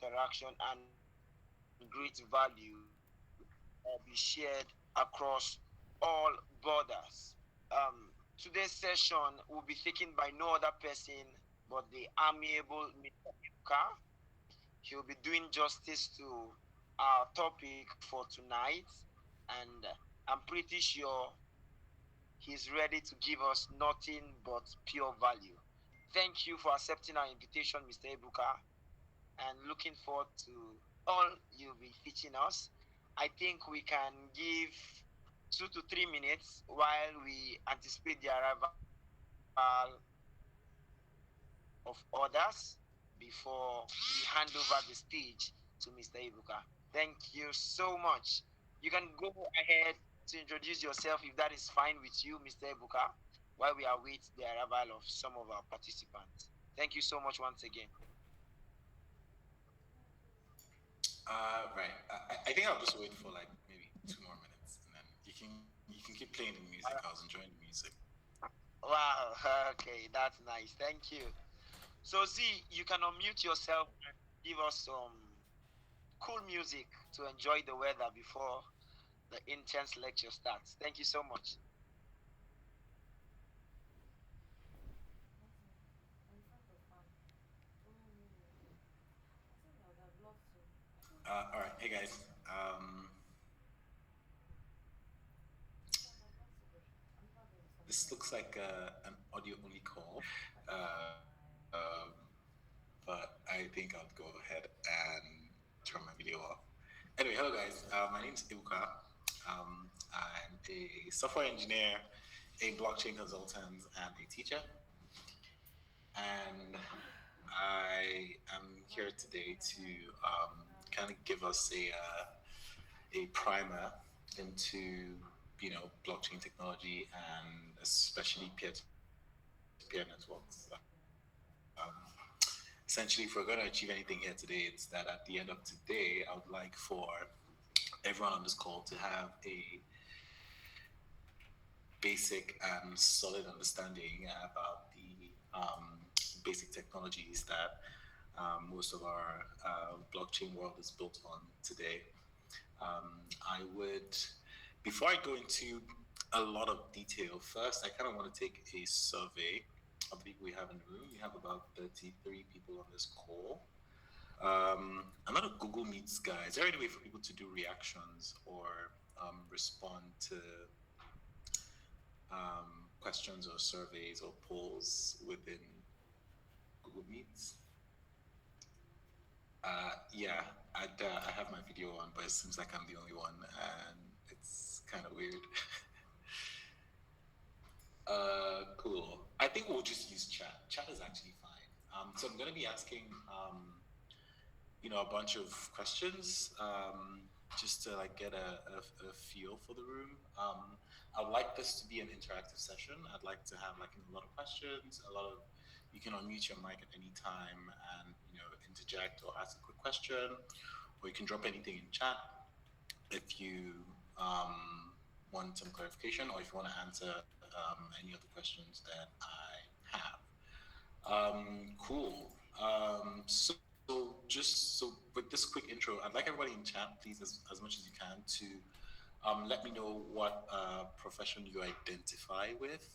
interaction and great value be shared across all borders. Today's session will be taken by no other person but the amiable Mr. Ibuka. He'll be doing justice to our topic for tonight, and I'm pretty sure he's ready to give us nothing but pure value. Thank you for accepting our invitation, Mr. Ibuka, and looking forward to all you'll be teaching us. I think we can give 2 to 3 minutes while we anticipate the arrival of others before we hand over the stage to Mr. Ibuka. Thank you so much. You can go ahead to introduce yourself if that is fine with you, Mr. Ibuka, while we await the arrival of some of our participants. Thank you so much once again. Right. I think I'll just wait for like maybe 2 more minutes, and then you can keep playing the music. I was enjoying the music. Wow, okay, that's nice. Thank you. So, Z, you can unmute yourself and give us some cool music to enjoy the weather before the intense lecture starts. Thank you so much. All right. Hey guys. This looks like an audio only call, um, but I think I'll go ahead and turn my video off. Anyway, hello guys. My name is Ibuka. I'm a software engineer, a blockchain consultant, and a teacher. And I am here today to kind of give us a primer into blockchain technology and especially peer-to-peer networks. Essentially, if we're going to achieve anything here today, it's that at the end of today, I would like for everyone on this call to have a basic and solid understanding about the basic technologies that most of our blockchain world is built on today. I would, before I go into a lot of detail, first I kind of want to take a survey of the people we have in the room. We have about 33 people on this call. I'm not a Google Meets guy. Is there any way for people to do reactions or respond to questions or surveys or polls within Google Meets? Yeah, I have my video on, but it seems like I'm the only one, and it's kind of weird. Cool. I think we'll just use chat. Chat is actually fine. So I'm going to be asking, a bunch of questions, just to like get a feel for the room. I'd like this to be an interactive session. I'd like to have like a lot of questions, you can unmute your mic at any time and interject or ask a quick question, or you can drop anything in chat if you want some clarification or if you want to answer any of the questions that I have. Cool. So with this quick intro, I'd like everybody in chat, please, as much as you can, to let me know what profession you identify with,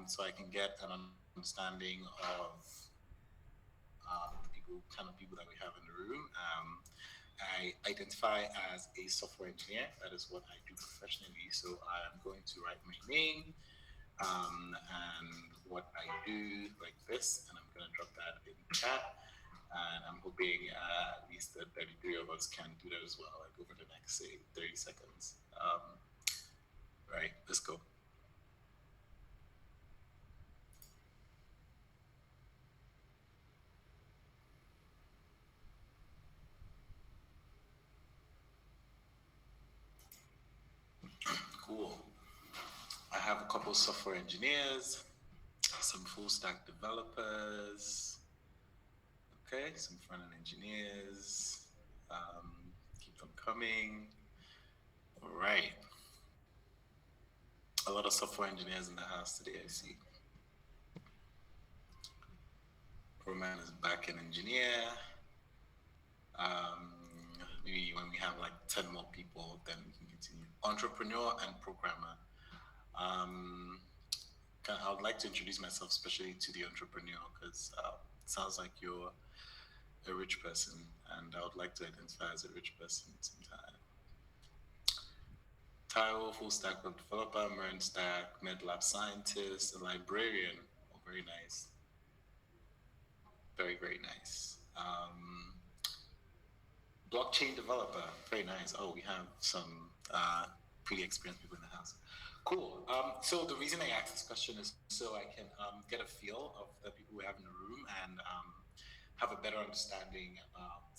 so I can get an understanding of the people that we have in the room. I identify as a software engineer. That is what I do professionally. So I'm going to write my name and what I do like this, and I'm going to drop that in chat. And I'm hoping at least that 33 of us can do that as well, like over the next, say, 30 seconds. Right, let's go. Cool. I have a couple of software engineers, some full stack developers, okay, some front end engineers. Keep them coming. All right. A lot of software engineers in the house today, I see. Roman is back-end engineer. 10 more people, then we can continue. Entrepreneur and programmer. Um, I would like to introduce myself, especially to the entrepreneur, because it sounds like you're a rich person, and I would like to identify as a rich person sometime. Taiwo, full stack web developer, Marin stack, MedLab scientist, a librarian. Oh, very nice. Very, very nice. Blockchain developer. Very nice. Oh, we have some pretty experienced people in the house. Cool. So the reason I asked this question is so I can get a feel of the people we have in the room and have a better understanding about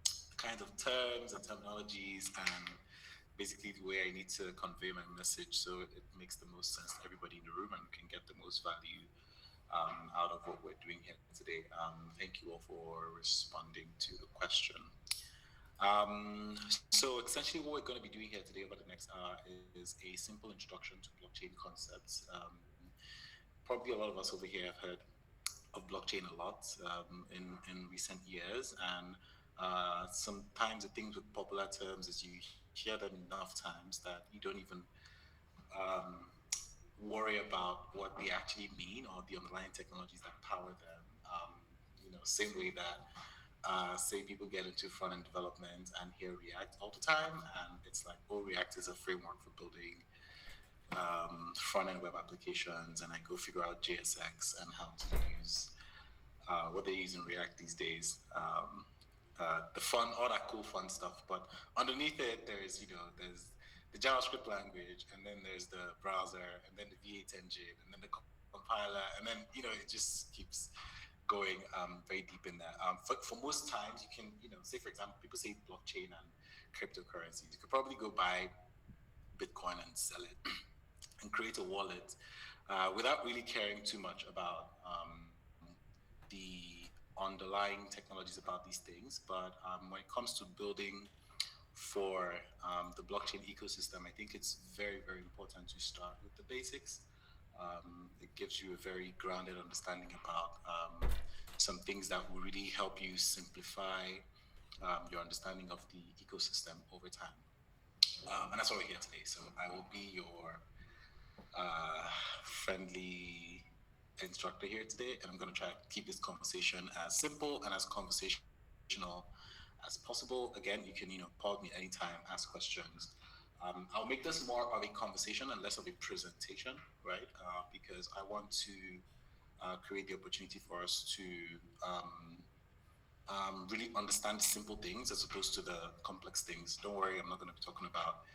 the kinds of terms and terminologies and basically the way I need to convey my message so it makes the most sense to everybody in the room and we can get the most value out of what we're doing here today. Thank you all for responding to the question. So essentially what we're going to be doing here today over the next hour is a simple introduction to blockchain concepts. Probably a lot of us over here have heard of blockchain a lot in recent years, and sometimes the things with popular terms is you hear them enough times that you don't even um, worry about what they actually mean or the underlying technologies that power them. Same way that say people get into front end development and hear React all the time, and it's like, oh, React is a framework for building front end web applications, and I go figure out JSX and how to use what they use in React these days. The fun, all that cool fun stuff, but underneath it, there's the JavaScript language, and then there's the browser, and then the V8 engine, and then the compiler, and then it just keeps going very deep in there. For most times, you can say, for example, people say blockchain and cryptocurrencies. You could probably go buy Bitcoin and sell it and create a wallet without really caring too much about the underlying technologies about these things. But when it comes to building for the blockchain ecosystem, I think it's very, very important to start with the basics. It gives you a very grounded understanding about some things that will really help you simplify your understanding of the ecosystem over time. And that's why we're here today. So I will be your friendly instructor here today, and I'm going to try to keep this conversation as simple and as conversational as possible. Again, you can pause me anytime, ask questions. I'll make this more of a conversation and less of a presentation, right? Because I want to create the opportunity for us to really understand simple things as opposed to the complex things. Don't worry, I'm not going to be talking about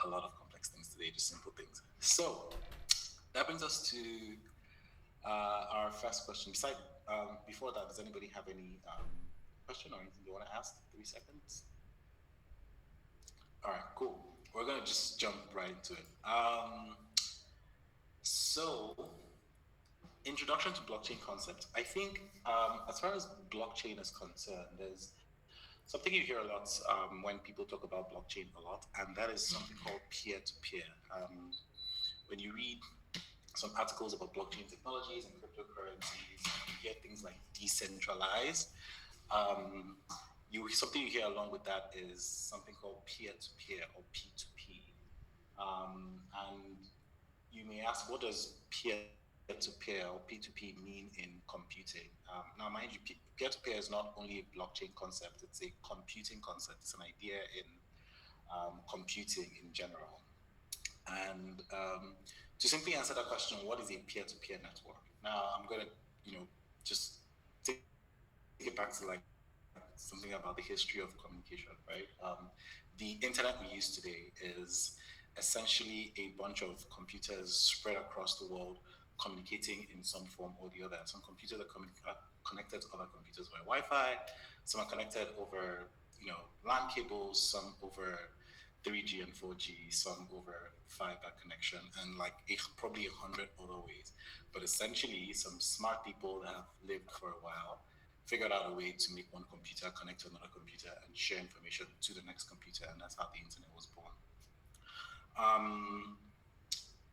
a lot of complex things today, just simple things. So that brings us to our first question. Before that, does anybody have any question or anything they want to ask? 3 seconds. All right, cool. We're going to just jump right into it. So, introduction to blockchain concept. I think as far as blockchain is concerned, there's something you hear a lot when people talk about blockchain a lot, and that is something called peer-to-peer. When you read some articles about blockchain technologies and cryptocurrencies, you hear things like decentralized. Something you hear along with that is something called peer-to-peer or P2P. And you may ask, what does peer-to-peer or P2P mean in computing? Now, mind you, peer-to-peer is not only a blockchain concept, it's a computing concept. It's an idea in computing in general. And to simply answer that question, what is a peer-to-peer network? Now, I'm going to, just take it back to something about the history of communication, right? The internet we use today is essentially a bunch of computers spread across the world communicating in some form or the other. Some computers are connected to other computers via Wi-Fi. Some are connected over, LAN cables. Some over 3G and 4G. Some over fiber connection, and probably 100 other ways. But essentially, some smart people that have lived for a while figured out a way to make one computer connect to another computer and share information to the next computer, and that's how the internet was born.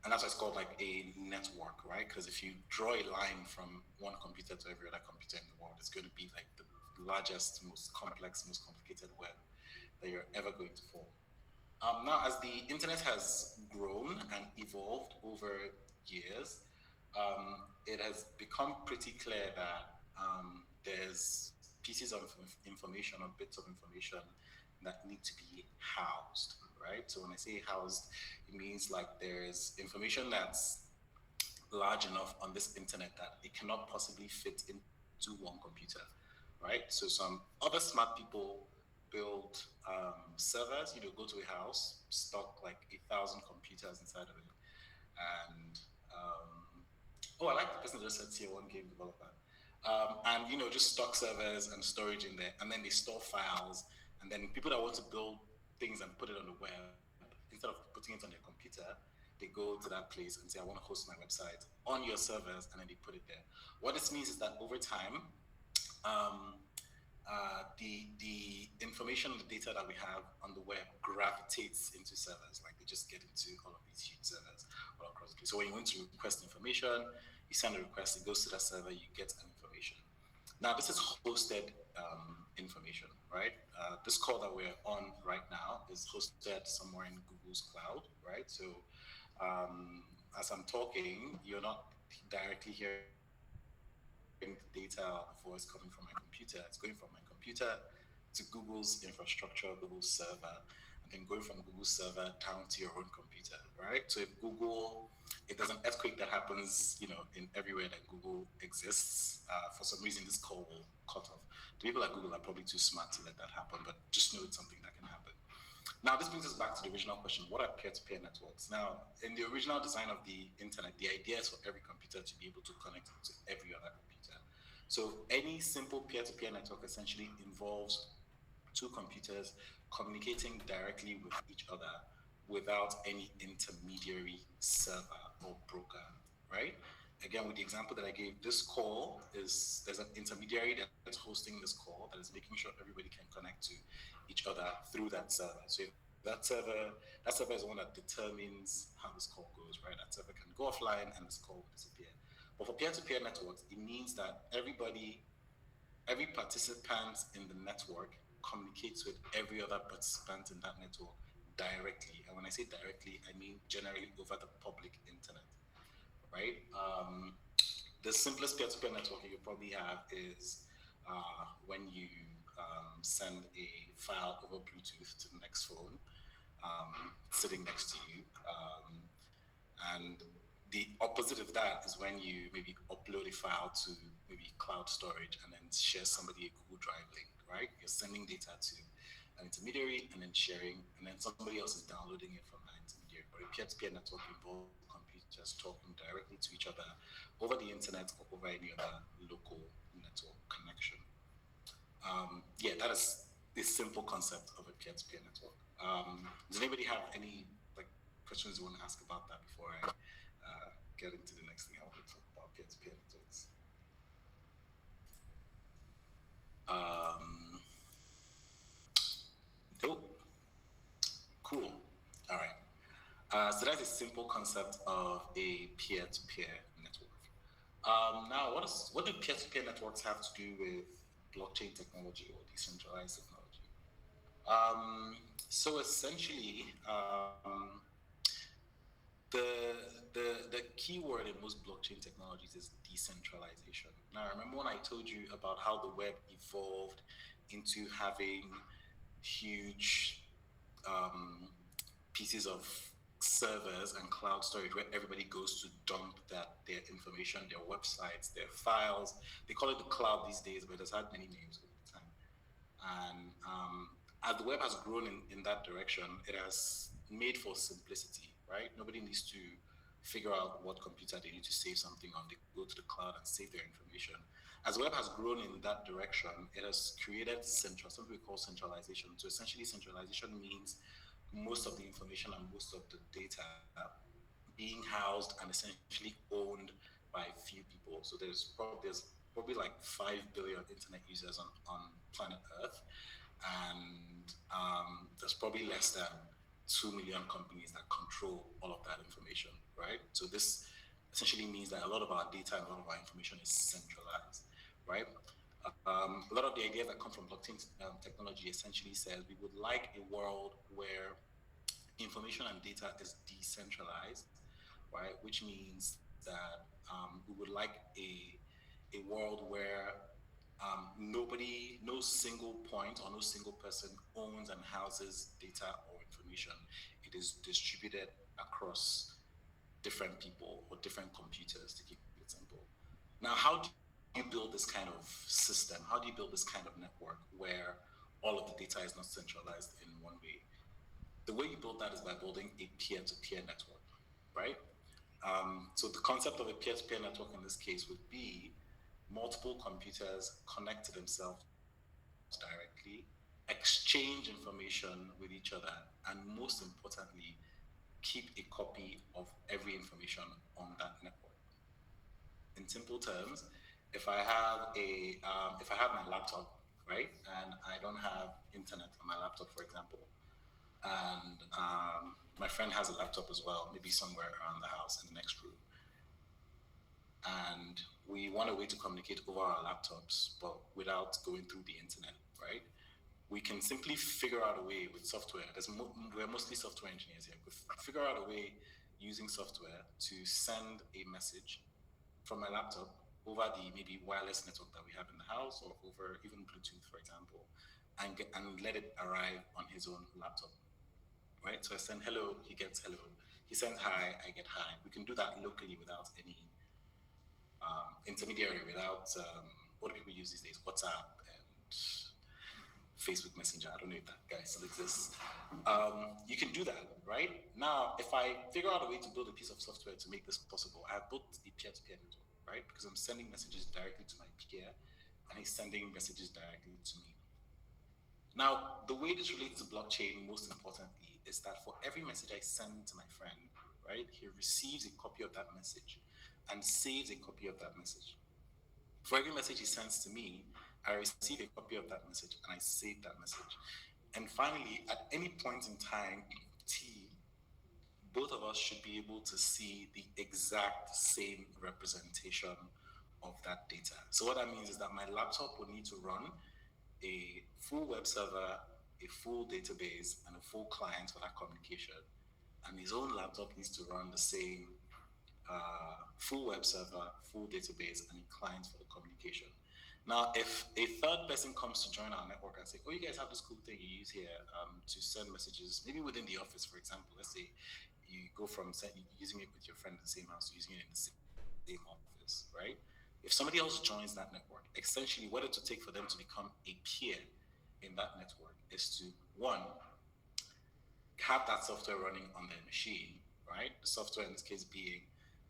And that's why it's called a network, right? Because if you draw a line from one computer to every other computer in the world, it's going to be the largest, most complex, most complicated web that you're ever going to form. Now, as the internet has grown and evolved over years, it has become pretty clear that there's pieces of information or bits of information that need to be housed, right? So when I say housed, it means like there's information that's large enough on this internet that it cannot possibly fit into one computer, right? So some other smart people build servers, go to a house, stock like 1,000 computers inside of it. And I like the person that just said tier one game developer. And just stock servers and storage in there, and then they store files, and then people that want to build things and put it on the web, instead of putting it on their computer, they go to that place and say, I want to host my website on your servers, and then they put it there. What this means is that over time, um, the information, the data that we have on the web gravitates into servers. Like they just get into all of these huge servers all across the place. So when you want to request information, you send a request, it goes to that server, you get an information. Now this is hosted information, right? This call that we're on right now is hosted somewhere in Google's cloud, right? So as I'm talking, you're not directly hearing the data voice coming from my computer. It's going from my computer to Google's infrastructure, Google's server, and then going from Google's server down to your own computer, right? So if there's an earthquake that happens, in everywhere that Google exists, for some reason this call will cut off. The people at Google are probably too smart to let that happen, but just know it's something that can happen. Now, this brings us back to the original question, what are peer-to-peer networks? Now, in the original design of the internet, the idea is for every computer to be able to connect to every other computer. So any simple peer-to-peer network essentially involves two computers communicating directly with each other without any intermediary server or broker, right? Again, with the example that I gave, this call is, there's an intermediary that's hosting this call that is making sure everybody can connect to each other through that server. So if that server is the one that determines how this call goes, right? That server can go offline and this call will disappear. But for peer-to-peer networks, it means that every participant in the network communicates with every other participant in that network directly. And when I say directly, I mean generally over the public internet, right? The simplest peer-to-peer network you probably have is when you send a file over Bluetooth to the next phone sitting next to you. And the opposite of that is when you maybe upload a file to maybe cloud storage and then share somebody a Google Drive link, right? You're sending data to an intermediary and then sharing, and then somebody else is downloading it from that intermediary. But a peer-to-peer network involves computers talking directly to each other over the internet or over any other local network connection. That is the simple concept of a peer-to-peer network. Does anybody have any questions you want to ask about that before I get into the next thing I want to talk about, peer-to-peer networks? Nope. Cool. All right. So that's a simple concept of a peer-to-peer network. Now, what do peer-to-peer networks have to do with blockchain technology or decentralized technology? So essentially, the key word in most blockchain technologies is decentralization. Now, remember when I told you about how the web evolved into having huge pieces of servers and cloud storage where everybody goes to dump their information, their websites, their files. They call it the cloud these days, but it has had many names over the time. And as the web has grown in that direction, it has made for simplicity, right? Nobody needs to figure out what computer they need to save something on. They go to the cloud and save their information. As the web has grown in that direction, it has created something we call centralization. So essentially, centralization means most of the information and most of the data being housed and essentially owned by few people. So there's probably like 5 billion internet users on planet Earth, and there's probably less than 2 million companies that control all of that information, right? So this essentially means that a lot of our data and a lot of our information is centralized, right? A lot of the ideas that come from blockchain technology essentially says we would like a world where information and data is decentralized, right? Which means that we would like a world where no single point or no single person owns and houses data or information. It is distributed across different people or different computers, to keep it simple. Now, how do you build this kind of system? How do you build this kind of network where all of the data is not centralized in one way? The way you build that is by building a peer-to-peer network, right? So the concept of a peer-to-peer network in this case would be multiple computers connect to themselves directly, exchange information with each other, and most importantly, keep a copy of every information on that network. In simple terms, if I have my laptop, right, and I don't have internet on my laptop, for example, and my friend has a laptop as well, maybe somewhere around the house in the next room, and we want a way to communicate over our laptops, but without going through the internet, right? We can simply figure out a way with software. We're mostly software engineers here. We figure out a way using software to send a message from my laptop over the maybe wireless network that we have in the house, or over even Bluetooth, for example, and let it arrive on his own laptop, right? So I send hello, he gets hello. He sends hi, I get hi. We can do that locally without any intermediary, without what do people use these days? WhatsApp and Facebook Messenger. I don't know if that guy still exists. You can do that, right? Now, if I figure out a way to build a piece of software to make this possible, I have built a peer-to-peer network, right? Because I'm sending messages directly to my peer, and he's sending messages directly to me. Now, the way this relates to blockchain, most importantly, is that for every message I send to my friend, right, he receives a copy of that message and saves a copy of that message. For every message he sends to me, I receive a copy of that message and I save that message. And finally, at any point in time, T, both of us should be able to see the exact same representation of that data. So what that means is that my laptop would need to run a full web server, a full database, and a full client for that communication. And his own laptop needs to run the same full web server, full database, and a client for the communication. Now, if a third person comes to join our network and say, oh, you guys have this cool thing you use here to send messages, maybe within the office, for example, let's say you go from using it with your friend in the same house to using it in the same office, right? If somebody else joins that network, essentially what it would take for them to become a peer in that network is to, one, have that software running on their machine, right? The software in this case being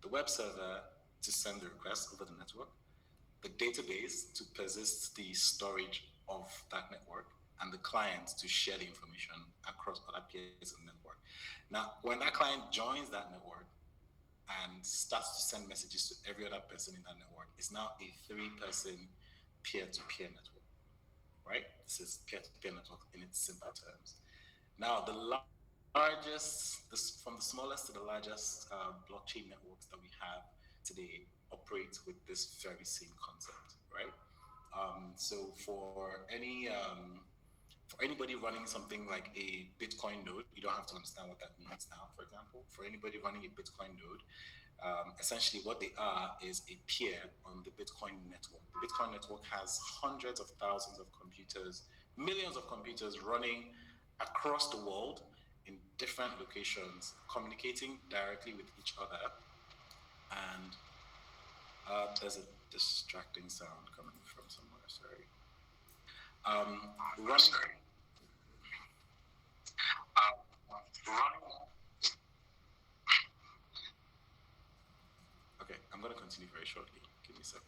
the web server to send the request over the network, the database to persist the storage of that network, and the client to share the information across other peers in the network. Now, when that client joins that network and starts to send messages to every other person in that network, it's now a three-person peer-to-peer network, right? This is peer-to-peer network in its simple terms. Now, from the smallest to the largest blockchain networks that we have today operate with this very same concept, right? So for anybody running something like a Bitcoin node, you don't have to understand what that means now, for example. For anybody running a Bitcoin node, essentially what they are is a peer on the Bitcoin network. The Bitcoin network has hundreds of thousands of computers, millions of computers running across the world in different locations, communicating directly with each other. And there's a distracting sound coming from somewhere, sorry. Running. Okay, I'm going to continue very shortly. Give me a second.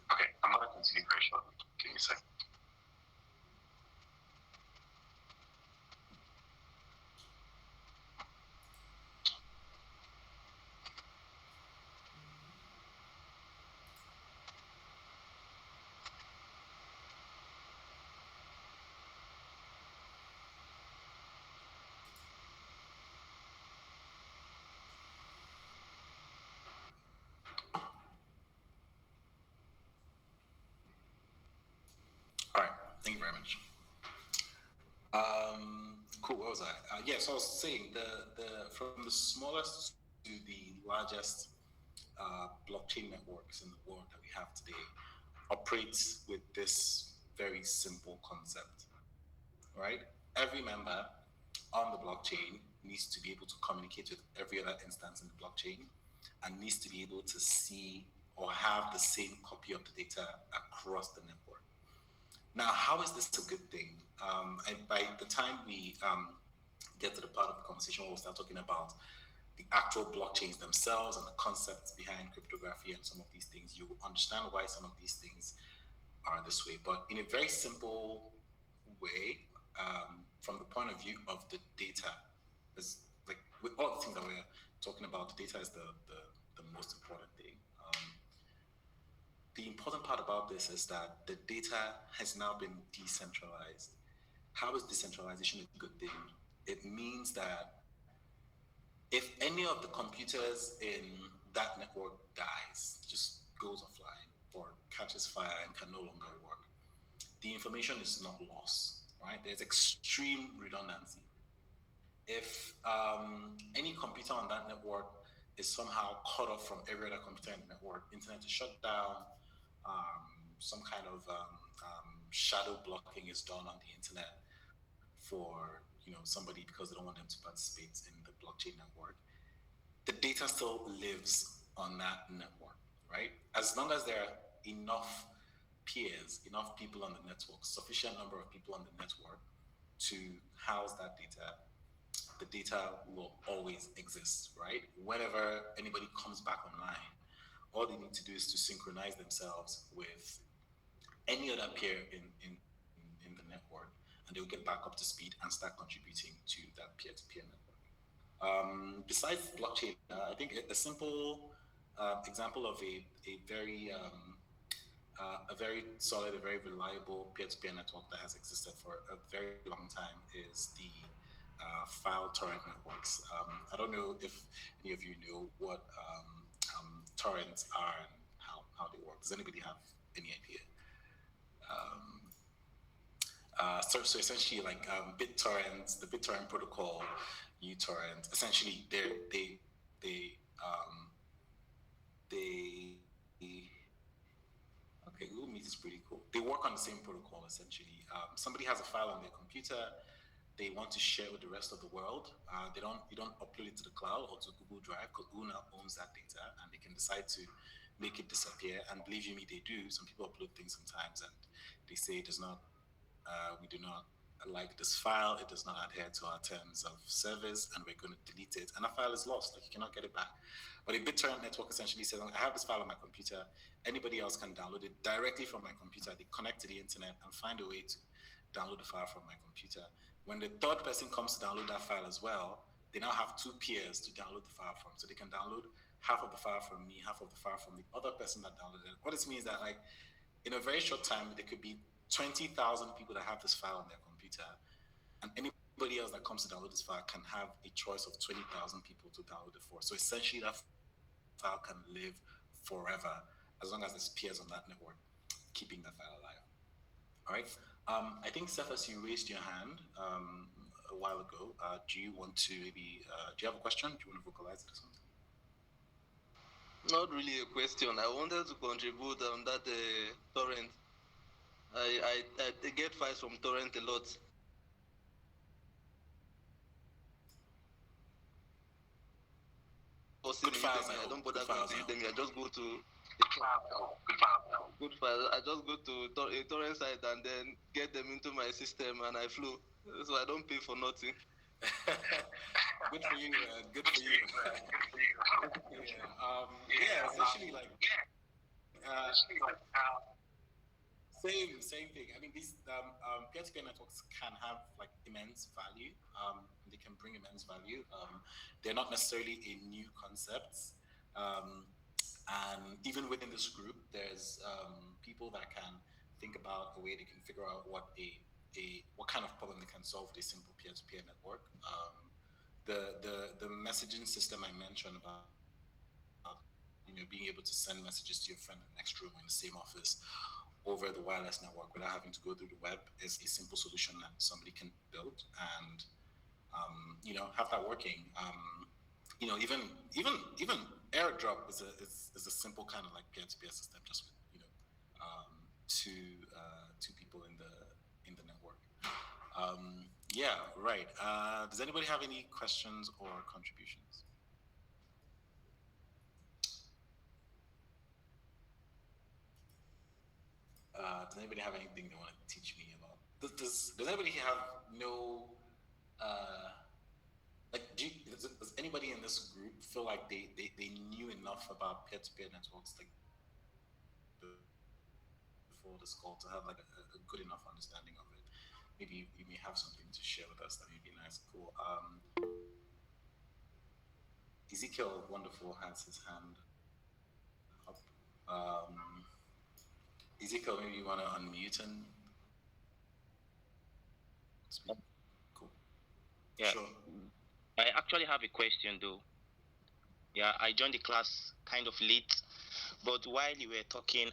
Thank you very much. Cool. What was I? So I was saying the from the smallest to the largest blockchain networks in the world that we have today operates with this very simple concept, right? Every member on the blockchain needs to be able to communicate with every other instance in the blockchain and needs to be able to see or have the same copy of the data across the network. Now, how is this a good thing? And by the time we get to the part of the conversation where we'll start talking about the actual blockchains themselves and the concepts behind cryptography and some of these things, you will understand why some of these things are this way. But in a very simple way, from the point of view of the data, is like with all the things that we're talking about, the data is the most important thing. The important part about this is that the data has now been decentralized. How is decentralization a good thing? It means that if any of the computers in that network dies, just goes offline or catches fire and can no longer work, the information is not lost, right? There's extreme redundancy. If any computer on that network is somehow cut off from every other computer in the network, internet is shut down, some kind of shadow blocking is done on the internet for somebody because they don't want them to participate in the blockchain network, the data still lives on that network, right? As long as there are enough peers, enough people on the network, sufficient number of people on the network to house that data, the data will always exist, right? Whenever anybody comes back online, all they need to do is to synchronize themselves with any other peer in the network, and they'll get back up to speed and start contributing to that peer-to-peer network. Besides blockchain, I think a simple example of a very solid, a very reliable peer-to-peer network that has existed for a very long time is the file torrent networks. I don't know if any of you know what torrents are and how they work. Does anybody have any idea? So essentially, like BitTorrent, the BitTorrent protocol, uTorrent, essentially they okay, Google Meet is pretty cool. They work on the same protocol essentially. Somebody has a file on their computer, they want to share with the rest of the world. You don't upload it to the cloud or to Google Drive because Google now owns that data and they can decide to make it disappear. And believe you me, they do. Some people upload things sometimes and they say it does not. We do not like this file. It does not adhere to our terms of service, and we're going to delete it. And that file is lost. Like you cannot get it back. But a BitTorrent network essentially says, I have this file on my computer. Anybody else can download it directly from my computer. They connect to the internet and find a way to download the file from my computer. When the third person comes to download that file as well, they now have two peers to download the file from. So they can download half of the file from me, half of the file from the other person that downloaded it. What this means is that like in a very short time, there could be 20,000 people that have this file on their computer, and anybody else that comes to download this file can have a choice of 20,000 people to download it for. So essentially that file can live forever as long as there's peers on that network keeping that file alive. All right. I think Cephas, you raised your hand a while ago. Do you want to maybe, do you have a question? Do you want to vocalize it or something? Not really a question. I wanted to contribute on that torrent. I get files from torrent a lot. Good files. I don't bother going to them. I just go to good files. I just go to a torrent site and then get them into my system and I flew. So I don't pay for nothing. Good for you, man. Good for you. Essentially like same thing. I mean, these peer-to-peer networks can have like immense value. They can bring immense value. They're not necessarily a new concept. And even within this group, there's people that can think about a way they can figure out what kind of problem they can solve with a simple peer-to-peer network. The messaging system I mentioned about being able to send messages to your friend in the next room or in the same office, over the wireless network without having to go through the web is a simple solution that somebody can build and have that working. Even airdrop is a simple kind of like peer-to-peer system, just with two people in the network. Yeah, right. Does anybody have any questions or contributions? Does anybody have anything they want to teach me about? Does anybody have no does anybody in this group feel like they knew enough about peer-to-peer networks like before this call to have like a good enough understanding of it? Maybe you may have something to share with us that may be nice. Cool. Ezekiel, wonderful, has his hand up. Ezekiel, maybe you want to unmute and speak. Cool. Yeah. Sure. I actually have a question though. Yeah, I joined the class kind of late, but while you were talking,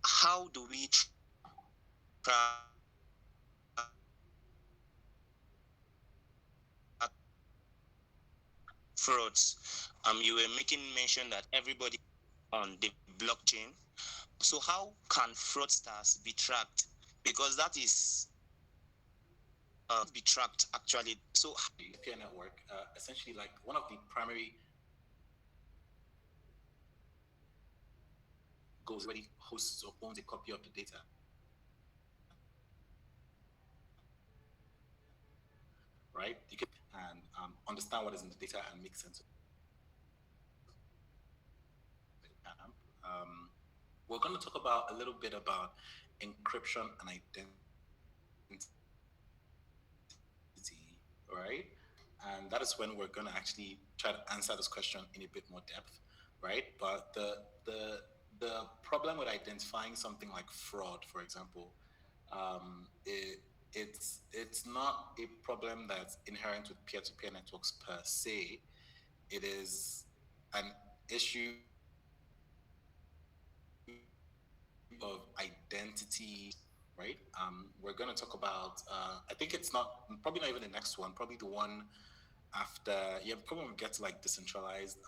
how do we track frauds? You were making mention that everybody on the blockchain. So how can fraudsters be tracked? Because that is be tracked actually. So peer network, essentially like one of the primary goals already hosts or owns a copy of the data. Right? You can understand what is in the data and make sense of it. We're going to talk about a little bit about encryption and identity, right? And that is when we're going to actually try to answer this question in a bit more depth, right? But the problem with identifying something like fraud, for example, it's not a problem that's inherent with peer-to-peer networks per se. It is an issue of identity, right? We're going to talk about, I think it's probably not even the next one, probably the one after, probably when we get to like decentralized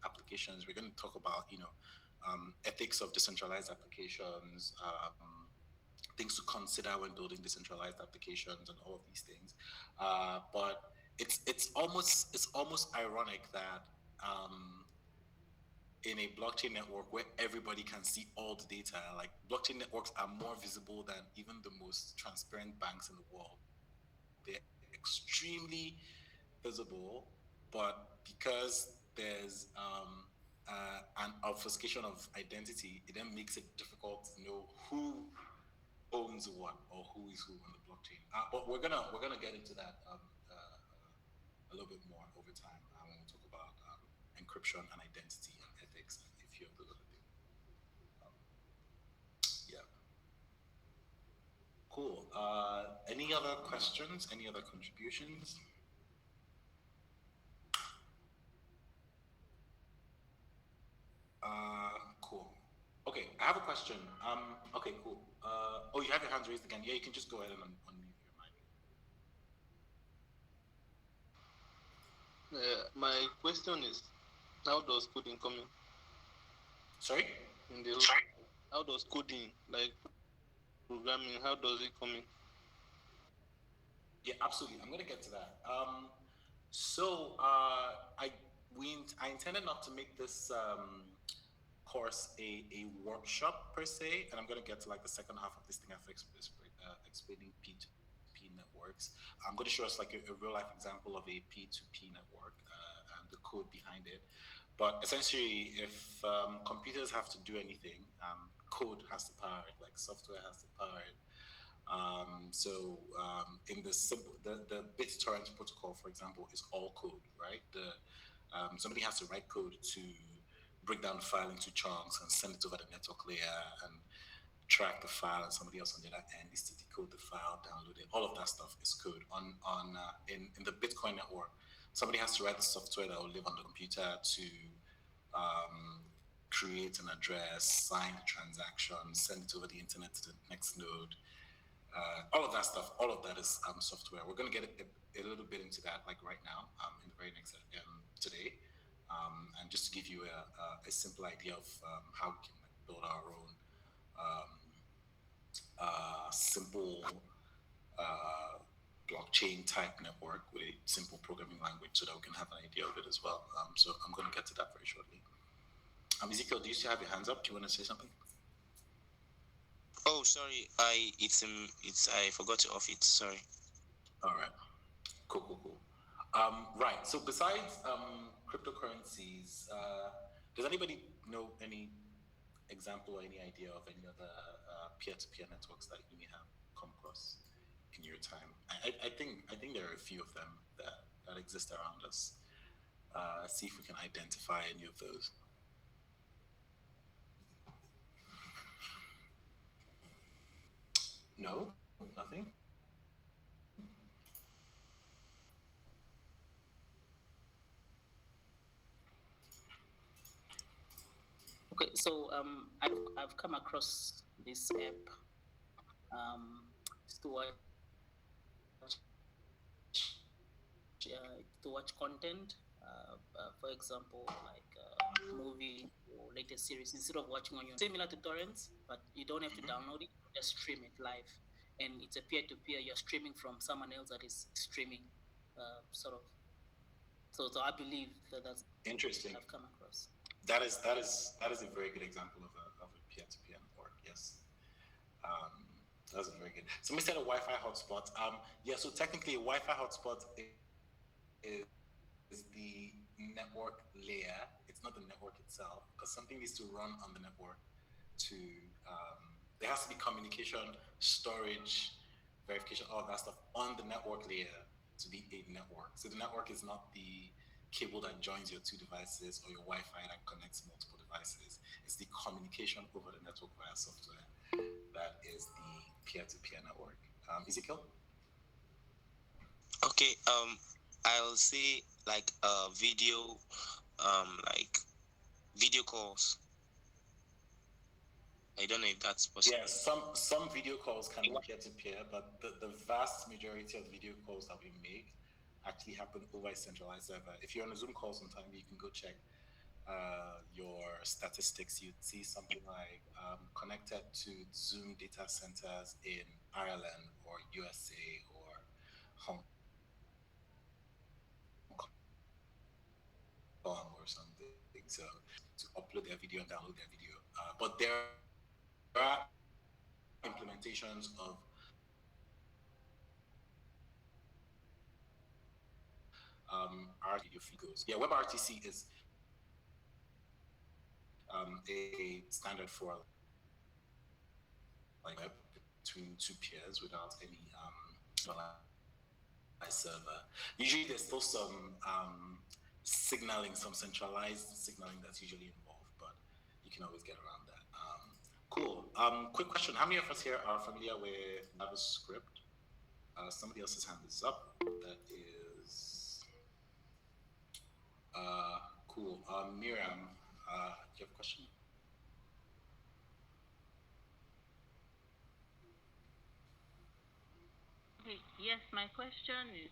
applications, we're going to talk about, ethics of decentralized applications, things to consider when building decentralized applications and all of these things. But it's almost ironic that in a blockchain network where everybody can see all the data, like blockchain networks are more visible than even the most transparent banks in the world. They're extremely visible, but because there's an obfuscation of identity, it then makes it difficult to know who owns what or who is who on the blockchain. But we're gonna get into that a little bit more over time when we talk about encryption and identity and ethics and a few of those other things. Yeah. Cool. Any other questions? Any other contributions? Cool. Okay, I have a question. Okay, cool. Oh, you have your hands raised again. Yeah, you can just go ahead and unmute your mic. My question is, how does coding come in? Sorry? How does coding, like programming, how does it come in? Yeah, absolutely. I'm gonna get to that. I intended not to make this course a workshop per se, and I'm gonna get to like the second half of this thing after explaining P2P networks. I'm gonna show us like a real life example of a P2P network and the code behind it. But essentially, if computers have to do anything, code has to power it, like software has to power it. In the BitTorrent protocol, for example, is all code, right? Somebody has to write code to break down the file into chunks and send it over the network layer, and track the file, and somebody else on the other end needs to decode the file, download it. All of that stuff is code. In the Bitcoin network, somebody has to write the software that will live on the computer to create an address, sign the transaction, send it over the internet to the next node. All of that stuff, all of that is software. We're going to get a little bit into that, like right now, in the very next today, and just to give you a simple idea of how we can build our own simple blockchain type network with a simple programming language, so that we can have an idea of it as well. So I'm going to get to that very shortly. Ezekiel, do you still have your hands up? Do you want to say something? Oh, sorry. I forgot to off it. Sorry. All right. Cool. Right. So besides cryptocurrencies, does anybody know any example or any idea of any other peer-to-peer networks that you may have come across in your time? I think there are a few of them that exist around us. See if we can identify any of those. No, nothing. Okay, so I've come across this app to watch content. For example, like movie or latest series. Instead of watching on your, similar to torrents, but you don't have to download it. Just stream it live, and it's a peer-to-peer. You're streaming from someone else that is streaming, sort of. So I believe that's interesting. I've come across. That is a very good example of a peer-to-peer network. Yes, that's very good. Somebody said a Wi-Fi hotspot. Yeah. So technically, a Wi-Fi hotspot is the network layer. It's not the network itself, because something needs to run on the network. There has to be communication, storage, verification, all that stuff on the network layer to be a network. So the network is not the cable that joins your two devices or your Wi-Fi that connects multiple devices. It's the communication over the network via software that is the peer-to-peer network. Ezekiel? Okay. I'll say like video, like video calls. I don't know if that's possible. Yeah, some video calls can be peer-to-peer, but the vast majority of video calls that we make actually happen over a centralized server. If you're on a Zoom call sometime, you can go check your statistics. You'd see something like connected to Zoom data centers in Ireland or USA or Hong Kong or something. So to upload their video and download their video. But there are implementations of our video feed goes. Yeah, WebRTC is a standard for like web between two peers without any server. Usually there's still some signaling, some centralized signaling that's usually involved, but you can always get around that. Cool. Quick question. How many of us here are familiar with JavaScript? Somebody else's hand is up. That is cool. Miriam, do you have a question? Yes, my question is,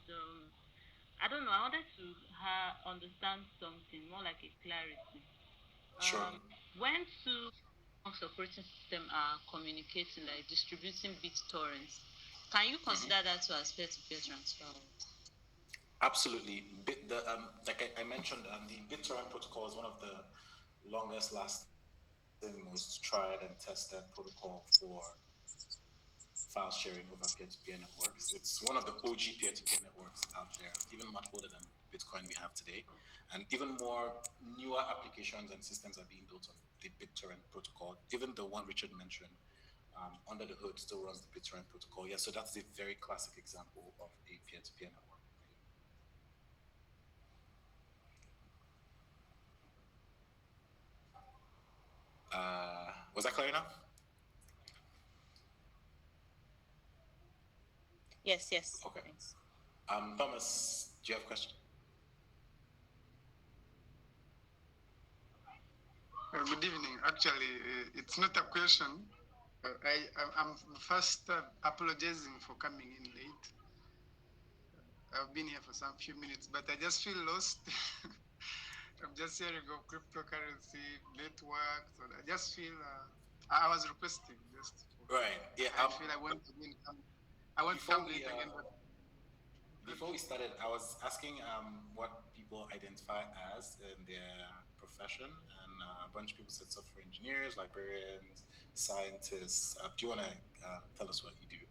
I don't know, I wanted to understand something more like a clarity. Sure. When two operating systems are communicating, like distributing BitTorrents, can you consider that to as peer-to-peer transfer? Absolutely. Like I mentioned, the BitTorrent protocol is one of the longest lasting, most tried and tested protocol for file sharing over peer-to-peer networks. It's one of the OG peer-to-peer networks out there, even much older than Bitcoin we have today. And even more newer applications and systems are being built on the BitTorrent protocol. Even the one Richard mentioned, under the hood still runs the BitTorrent protocol. Yeah, so that's a very classic example of a peer-to-peer network. Was that clear enough? Yes. Okay. Thanks. Thomas, do you have a question? Good evening. Actually, it's not a question. I'm first apologizing for coming in late. I've been here for some few minutes, but I just feel lost. I'm just hearing of cryptocurrency, networks, and I just feel I was requesting just for, Right. Yeah. I feel I want to come. I want to come late again, but before we started, I was asking what people identify as in their profession, and a bunch of people said software engineers, librarians, scientists. Do you want to tell us what you do?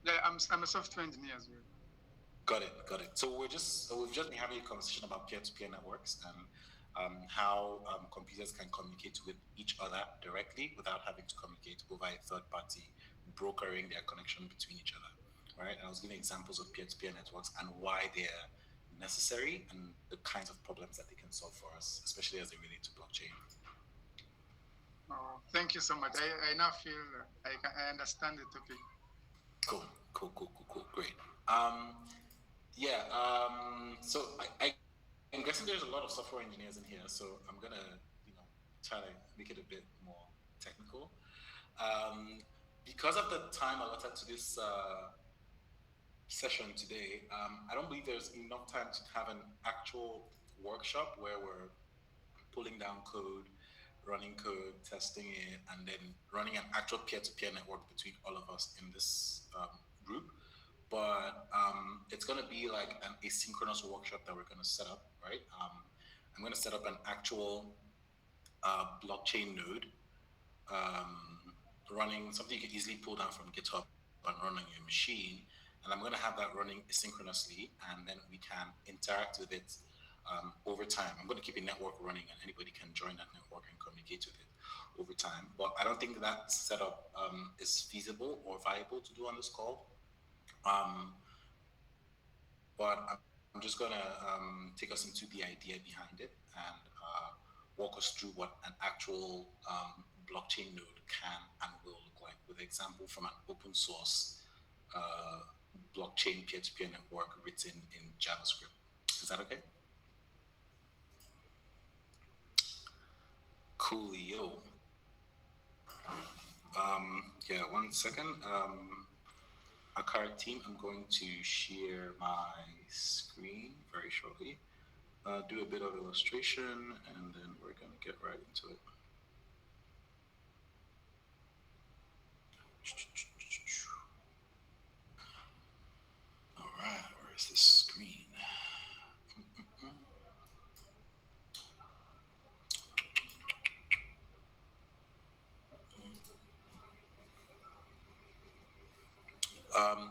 yeah, I'm a software engineer as well. Got it. So we've just been having a conversation about peer-to-peer networks and how computers can communicate with each other directly without having to communicate over a third party brokering their connection between each other, right? And I was giving examples of peer-to-peer networks and why they're necessary and the kinds of problems that they can solve for us, especially as they relate to blockchain. Oh, thank you so much. I now feel I understand the topic. Cool. Great. Yeah. So I'm guessing there's a lot of software engineers in here, so I'm gonna, try to make it a bit more technical. Because of the time allotted to this session today, I don't believe there's enough time to have an actual workshop where we're pulling down code, running code, testing it, and then running an actual peer-to-peer network between all of us in this group. But it's going to be like an asynchronous workshop that we're going to set up, right? I'm going to set up an actual blockchain node running something you can easily pull down from GitHub and run on your machine. And I'm going to have that running asynchronously, and then we can interact with it over time. I'm going to keep a network running, and anybody can join that network and communicate with it over time. But I don't think that setup is feasible or viable to do on this call. But I'm just going to take us into the idea behind it and walk us through what an actual blockchain node can and will look like with an example from an open source blockchain peer-to-peer network written in JavaScript. Is that okay? Coolio. Yeah, 1 second. AKARA team, I'm going to share my screen very shortly. Do a bit of illustration, and then we're going to get right into it. All right, where is this screen?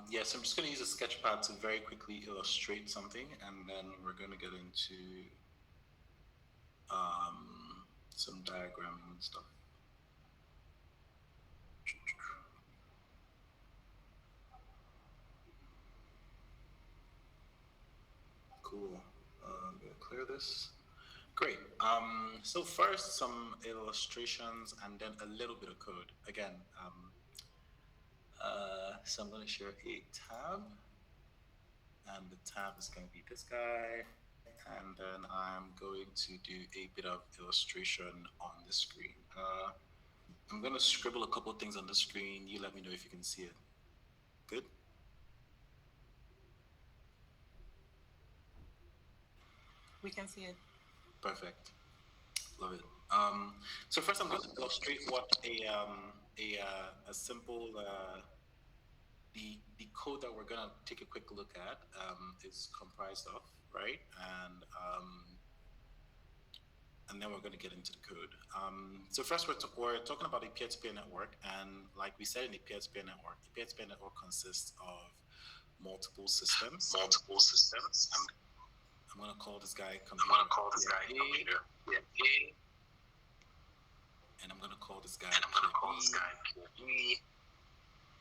Yes, I'm just going to use a sketchpad to very quickly illustrate something, and then we're going to get into some diagramming and stuff. Cool. I'm going to clear this. Great. So first, some illustrations and then a little bit of code. Again, so I'm going to share a tab, and the tab is going to be this guy, and then I'm going to do a bit of illustration on the screen. I'm going to scribble a couple of things on the screen. You let me know if you can see it. Good? We can see it. Perfect. Love it. So first, I'm going to illustrate what a simple the code that we're going to take a quick look at is comprised of, right? And then we're going to get into the code. So first, we're talking about a peer-to-peer network, and like we said in a peer-to-peer network, the peer-to-peer network consists of multiple systems. I'm going to call this guy computer. And I'm going to call this guy B.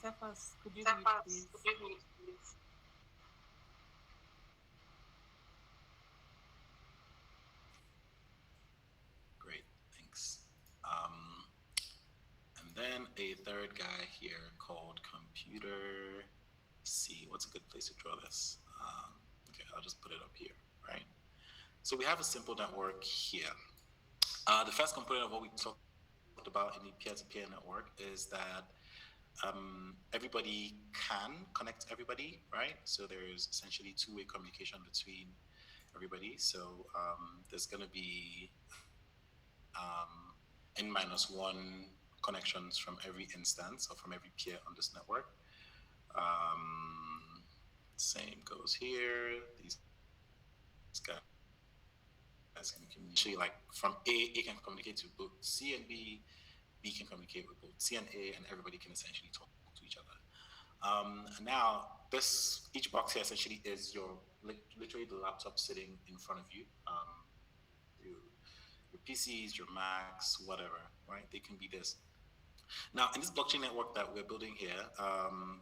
Cephas, could you read, please? Great, thanks. And then a third guy here called computer. see what's a good place to draw this. Okay, I'll just put it up here, right? So we have a simple network here. The first component of what we talked about in the peer-to-peer network is that everybody can connect everybody, right? So there's essentially two-way communication between everybody. So there's going to be n-1 connections from every instance or from every peer on this network. Same goes here. These guys can communicate. Like from A can communicate to both C and B can communicate with both C and A, and everybody can essentially talk to each other. Now, each box here essentially is your literally the laptop sitting in front of you. Your PCs, your Macs, whatever, right? They can be this. Now, in this blockchain network that we're building here,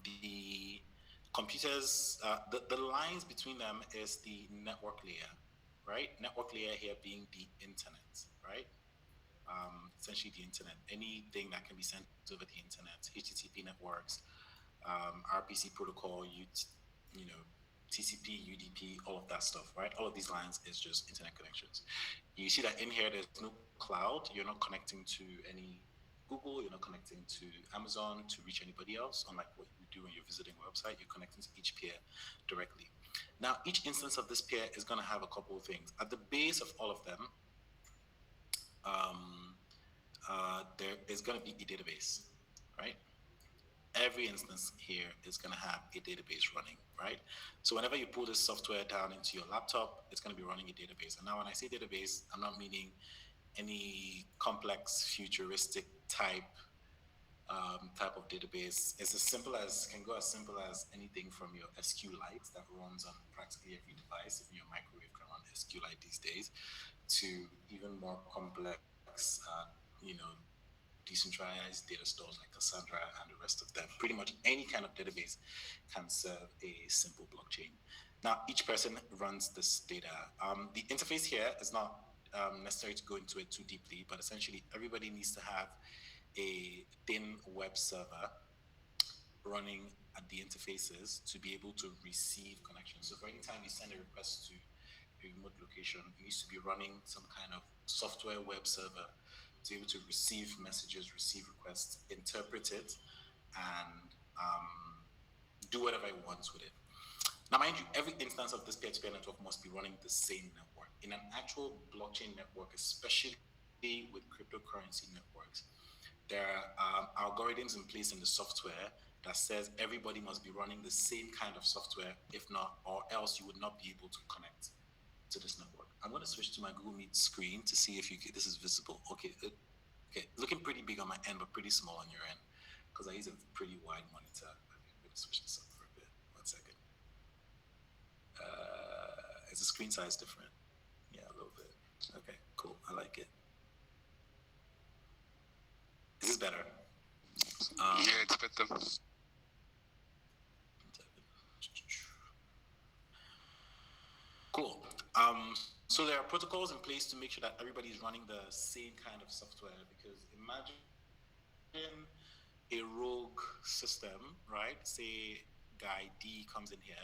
the computers, the lines between them is the network layer, right? Network layer here being the internet, right? Essentially the internet, anything that can be sent over the internet, HTTP networks, RPC protocol, TCP, UDP, all of that stuff, right? All of these lines is just internet connections. You see that in here, there's no cloud. You're not connecting to any Google. You're not connecting to Amazon to reach anybody else. Unlike what you do when you're visiting a website, you're connecting to each peer directly. Now, each instance of this peer is going to have a couple of things. At the base of all of them, there is going to be a database, right? Every instance here is going to have a database running, right? So whenever you pull this software down into your laptop, it's going to be running a database. And now when I say database, I'm not meaning any complex, futuristic type of database. It's can go as simple as anything from your SQLite that runs on practically every device. Even your microwave can run SQLite these days, to even more complex, decentralized data stores like Cassandra and the rest of them. Pretty much any kind of database can serve a simple blockchain. Now, each person runs this data. The interface here is not necessary to go into it too deeply, but essentially everybody needs to have a thin web server running at the interfaces to be able to receive connections. So for any time you send a request to a remote location, it needs to be running some kind of software web server to be able to receive messages, receive requests, interpret it, and do whatever it wants with it. Now, mind you, every instance of this peer-to-peer network must be running the same network. In an actual blockchain network, especially with cryptocurrency networks, there are algorithms in place in the software that says everybody must be running the same kind of software, if not, or else you would not be able to connect to this network. I'm going to switch to my Google Meet screen to see if this is visible. Okay, looking pretty big on my end, but pretty small on your end, because I use a pretty wide monitor. I'm going to switch this up for a bit. 1 second. Is the screen size different? Yeah, a little bit. Okay, cool. I like it. Is this better? Yeah, it's better. Cool. So there are protocols in place to make sure that everybody is running the same kind of software, because imagine a rogue system, right? Say guy D comes in here,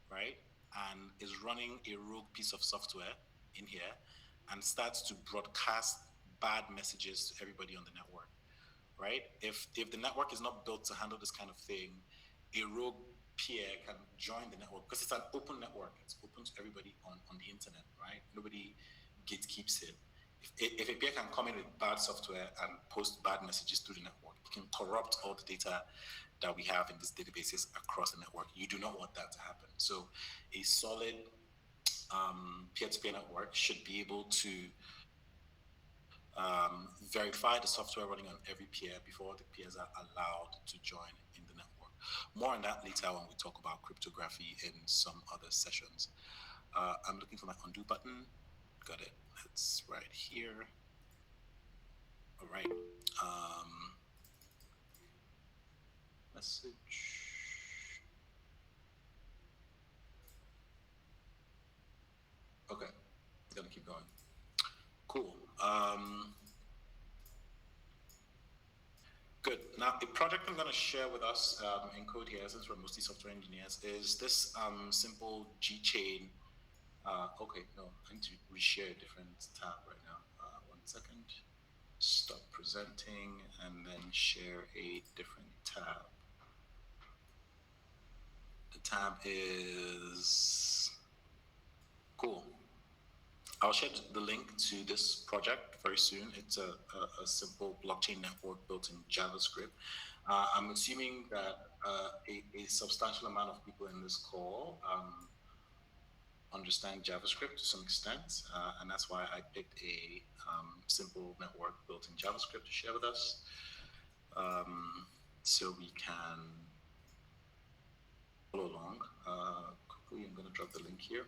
right? And is running a rogue piece of software in here and starts to broadcast bad messages to everybody on the network, right? If the network is not built to handle this kind of thing, a rogue peer can join the network, because it's an open network. It's open to everybody on the internet, right? Nobody gatekeeps it. If a peer can come in with bad software and post bad messages through the network, it can corrupt all the data that we have in these databases across the network. You do not want that to happen. So a solid peer-to-peer network should be able to verify the software running on every peer before the peers are allowed to join in the network. More on that later when we talk about cryptography in some other sessions. I'm looking for my undo button. Got it. It's right here. All right. Message. Okay. It's gonna keep going. Cool. Good. Good. Now, a project I'm going to share with us in code here, since we're mostly software engineers, is this simple G-chain. Okay, no, I need to reshare a different tab right now. 1 second. Stop presenting and then share a different tab. The tab is cool. I'll share the link to this project very soon. It's a simple blockchain network built in JavaScript. I'm assuming that a substantial amount of people in this call understand JavaScript to some extent, and that's why I picked a simple network built in JavaScript to share with us, so we can follow along. Quickly, I'm going to drop the link here.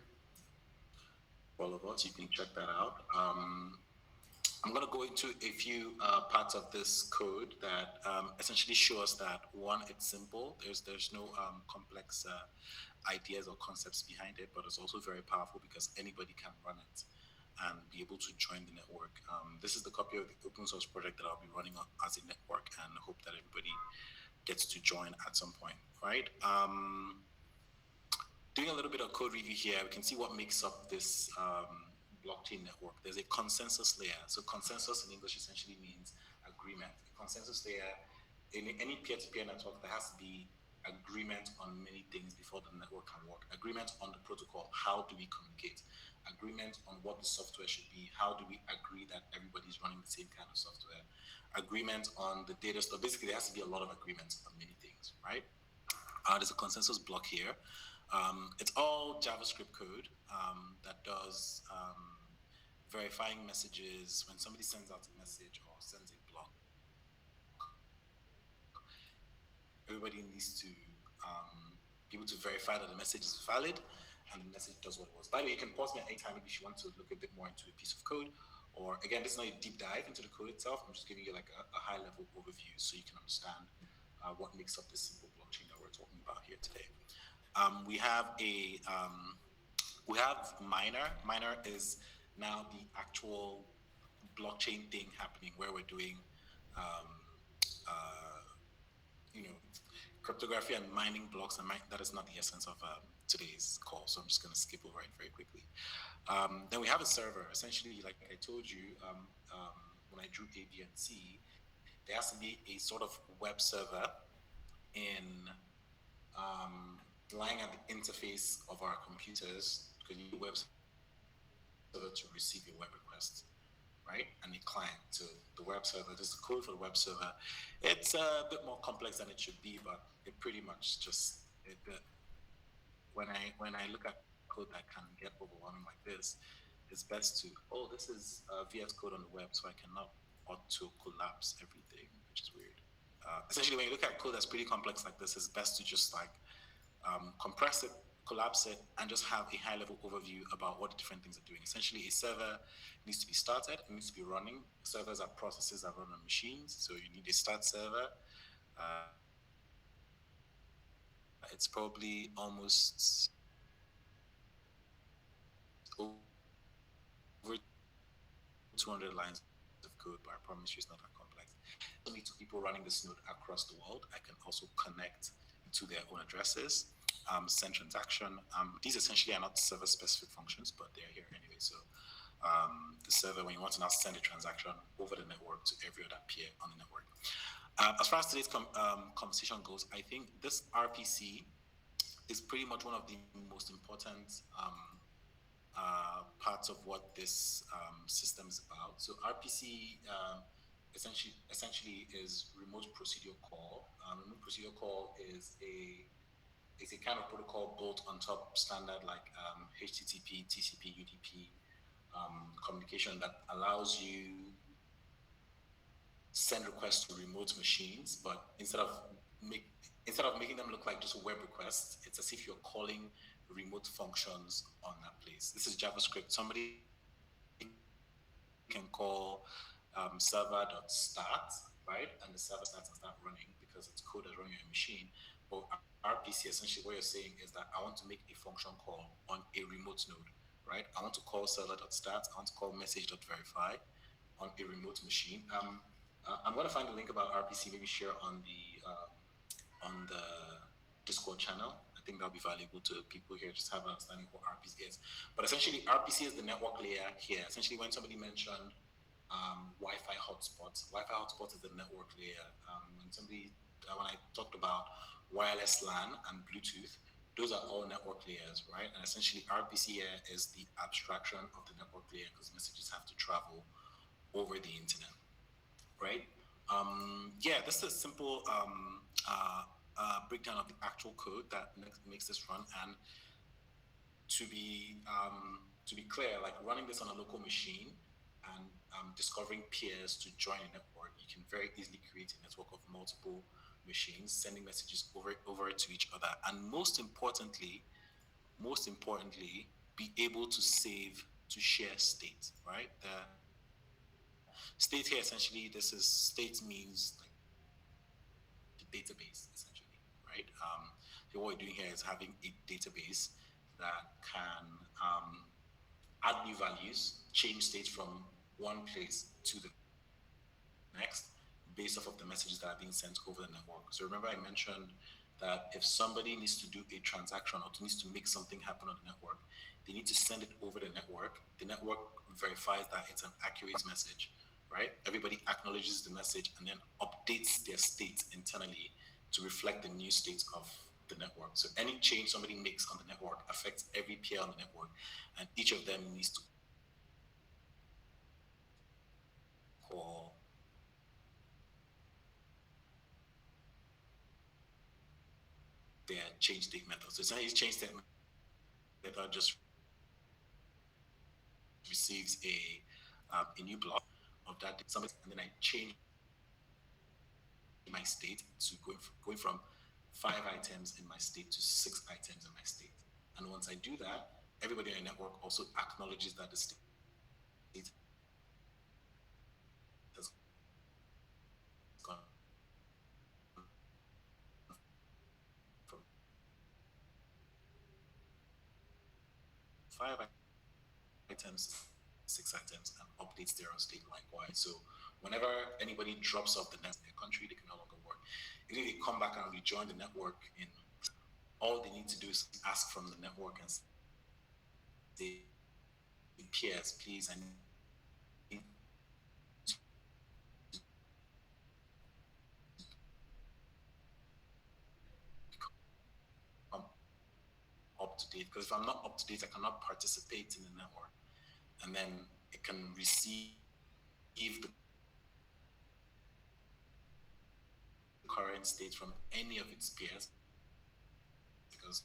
For all of us, you can check that out. I'm going to go into a few parts of this code that essentially show us that, one, it's simple. There's no complex ideas or concepts behind it, but it's also very powerful because anybody can run it and be able to join the network. This is the copy of the open source project that I'll be running as a network, and I hope that everybody gets to join at some point, right? Doing a little bit of code review here, we can see what makes up this blockchain network. There's a consensus layer. So consensus in English essentially means agreement. A consensus layer, in any peer-to-peer network, there has to be agreement on many things before the network can work. Agreement on the protocol, how do we communicate? Agreement on what the software should be, how do we agree that everybody's running the same kind of software? Agreement on the data stuff. Basically, there has to be a lot of agreements on many things, right? There's a consensus block here. It's all JavaScript code that does verifying messages. When somebody sends out a message or sends a block, everybody needs to be able to verify that the message is valid and the message does what it was. By the way, you can pause me at any time if you want to look a bit more into a piece of code. Or again, this is not a deep dive into the code itself. I'm just giving you like a high-level overview so you can understand what makes up this simple blockchain that we're talking about here today. We have Miner. Miner is now the actual blockchain thing happening where we're doing, cryptography and mining blocks. And that is not the essence of today's call, so I'm just going to skip over it very quickly. Then we have a server. Essentially, like I told you, when I drew A, B, and C, there has to be a sort of web server in lying at the interface of our computers, because you need a web server to receive your web request, right? And a client to the web server. There's the code for the web server. It's a bit more complex than it should be, but it pretty much just when I look at code that can get overwhelming like this, it's best to, this is VS Code on the web, so I cannot auto collapse everything, which is weird. Essentially, when you look at code that's pretty complex like this, it's best to just like compress it, collapse it, and just have a high-level overview about what the different things are doing. Essentially, a server needs to be started, it needs to be running. Servers are processes that run on machines, so you need a start server. It's probably almost over 200 lines of code, but I promise you it's not that complex. Only two people running this node across the world. I can also connect to their own addresses, send transaction. These essentially are not server-specific functions, but they're here anyway. So the server, when you want to now send a transaction over the network to every other peer on the network. As far as today's conversation goes, I think this RPC is pretty much one of the most important parts of what this system is about. So RPC essentially is remote procedural call. Remote procedural call is a kind of protocol built on top standard like HTTP, TCP, UDP communication that allows you send requests to remote machines, but instead of making them look like just web requests, it's as if you're calling remote functions on that place. This is JavaScript. Somebody can call server.start, right? And the server starts and start running because it's code that's running on your machine. But RPC, essentially what you're saying is that I want to make a function call on a remote node, right? I want to call server.start, I want to call message.verify on a remote machine. I'm gonna find a link about RPC, maybe share on the Discord channel. I think that'll be valuable to people here, just have an understanding of what RPC is. But essentially, RPC is the network layer here. Essentially, when somebody mentioned Wi-Fi hotspots, Wi-Fi hotspot is the network layer. When I talked about wireless LAN and Bluetooth, those are all network layers, right? And essentially, RPC here is the abstraction of the network layer because messages have to travel over the internet, right? Yeah, this is a simple breakdown of the actual code that makes this run. And to be clear, like running this on a local machine and discovering peers to join a network, you can very easily create a network of multiple machines sending messages over to each other, and most importantly, be able to share state, right? The state here, essentially, state means like the database, essentially, right? So what we're doing here is having a database that can add new values, change states from one place to the next based off of the messages that are being sent over the network. So remember I mentioned that if somebody needs to do a transaction or needs to make something happen on the network, they need to send it over the network. The network verifies that it's an accurate message, right? Everybody acknowledges the message and then updates their state internally to reflect the new state of the network. So any change somebody makes on the network affects every peer on the network, and each of them needs to call their change state method. So essentially, change state method just receives a new block of that, and then I change my state to going from 5 items in my state to 6 items in my state. And once I do that, everybody in the network also acknowledges that the state has gone from 5 items, 6 items, and updates their own state likewise. So whenever anybody drops off the net in their country, they can no longer work. If they come back and rejoin the network, all they need to do is ask from the network and say, peers, please, I need to come up to date, because if I'm not up to date, I cannot participate in the network. And then it can receive the current state from any of its peers, because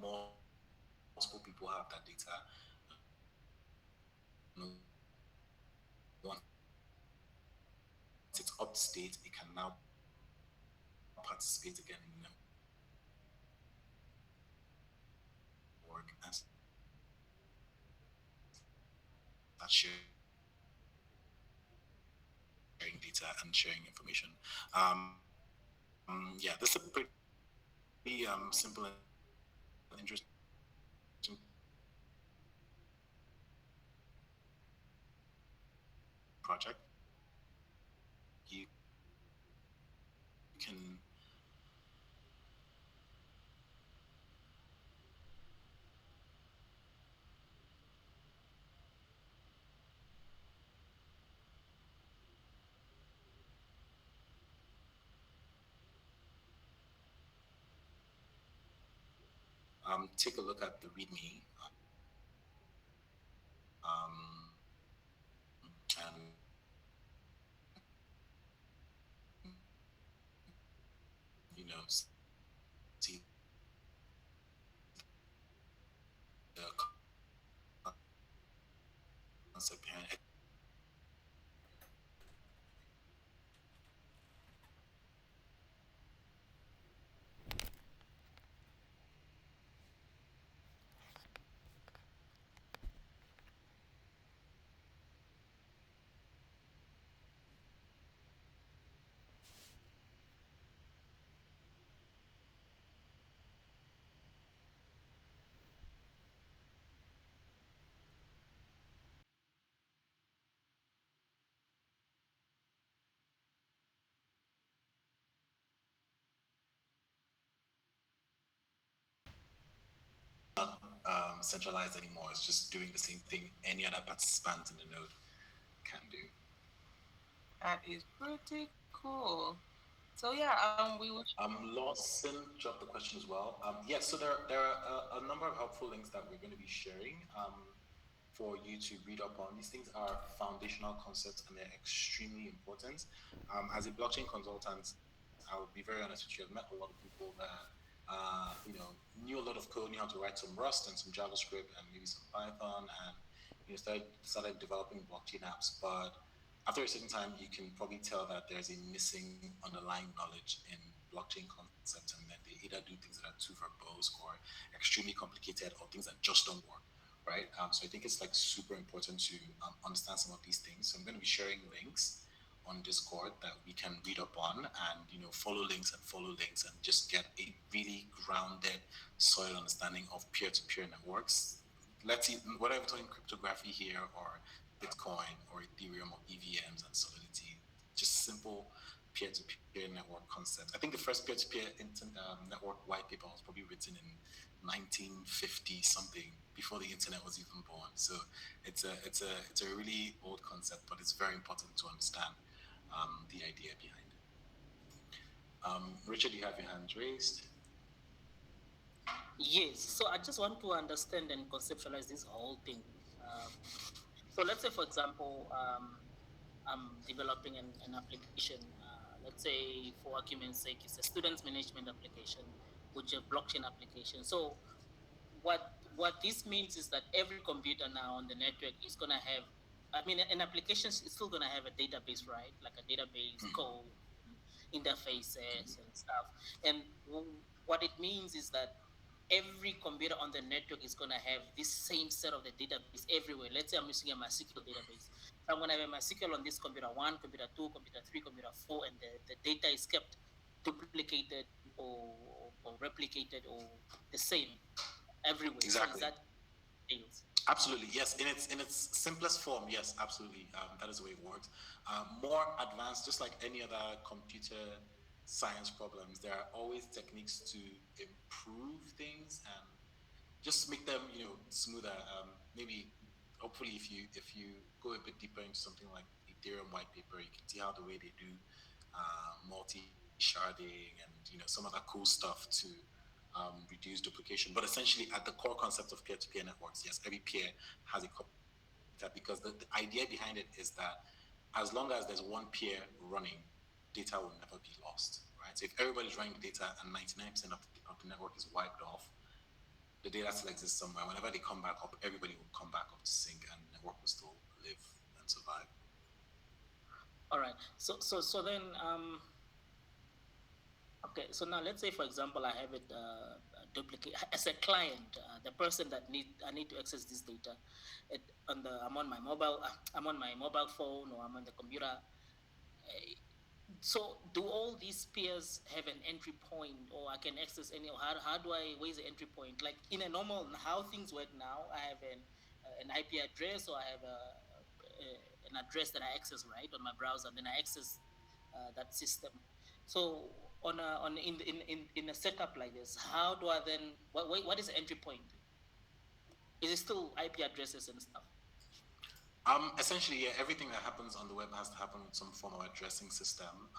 multiple people have that data. Once it's up to date, it can now participate again in the network and start sharing data and sharing information. Yeah, this is a pretty simple and interesting project. You can take a look at the README and see the concept behind it. centralized anymore. It's just doing the same thing any other participant in the node can do. That is pretty cool. So yeah, we will. Lawson dropped the question as well. Yes, so there are a number of helpful links that we're going to be sharing for you to read up on. These things are foundational concepts and they're extremely important. As a blockchain consultant, I'll be very honest with you, I've met a lot of people that knew a lot of code, knew how to write some Rust and some JavaScript and maybe some Python, and started developing blockchain apps. But after a certain time, you can probably tell that there's a missing underlying knowledge in blockchain concepts, and that they either do things that are too verbose or extremely complicated, or things that just don't work, right? So I think it's like super important to understand some of these things. So I'm going to be sharing links on Discord that we can read up on, and follow links and just get a really grounded, solid understanding of peer-to-peer networks. Let's see, whether we're talking cryptography here or Bitcoin or Ethereum or EVMs and Solidity, just simple peer-to-peer network concepts. I think the first peer-to-peer network white paper was probably written in 1950 something, before the internet was even born. So it's a really old concept, but it's very important to understand the idea behind it. Richard, you have your hand raised. Yes, so I just want to understand and conceptualize this whole thing. So let's say, for example, I'm developing an application. Let's say, for argument's sake, it's a student management application, which is a blockchain application. So what this means is that every computer now on the network is going to have, an application is still going to have a database, right? Like a database code, interfaces and stuff. And what it means is that every computer on the network is going to have this same set of the database everywhere. Let's say I'm using a MySQL database. So I'm going to have a MySQL on this computer 1, computer 2, computer 3, computer 4, and the data is kept duplicated or replicated or the same everywhere. Exactly. So is that things? Absolutely, yes. In its simplest form, yes, absolutely. That is the way it works. More advanced, just like any other computer science problems, there are always techniques to improve things and just make them, smoother. Maybe, hopefully, if you go a bit deeper into something like Ethereum white paper, you can see how the way they do multi-sharding and some of that cool stuff to reduce duplication. But essentially, at the core concept of peer-to-peer networks, yes, every peer has a copy, because the idea behind it is that as long as there's one peer running, data will never be lost, right? So if everybody's running the data and 99% of the network is wiped off, the data still exists somewhere. Whenever they come back up, everybody will come back up to sync, and the network will still live and survive. All right. So then, okay. So now let's say, for example, I have it duplicate as a client, the person that I need to access this data. I'm on my mobile phone, or I'm on the computer. So do all these peers have an entry point, or I can access any? Or where's the entry point? Like in a normal, how things work now, I have an IP address, or I have an address that I access right on my browser. Then I access that system. So in a setup like this, how do I then? What is the entry point? Is it still IP addresses and stuff? Essentially, yeah, everything that happens on the web has to happen with some form of addressing system.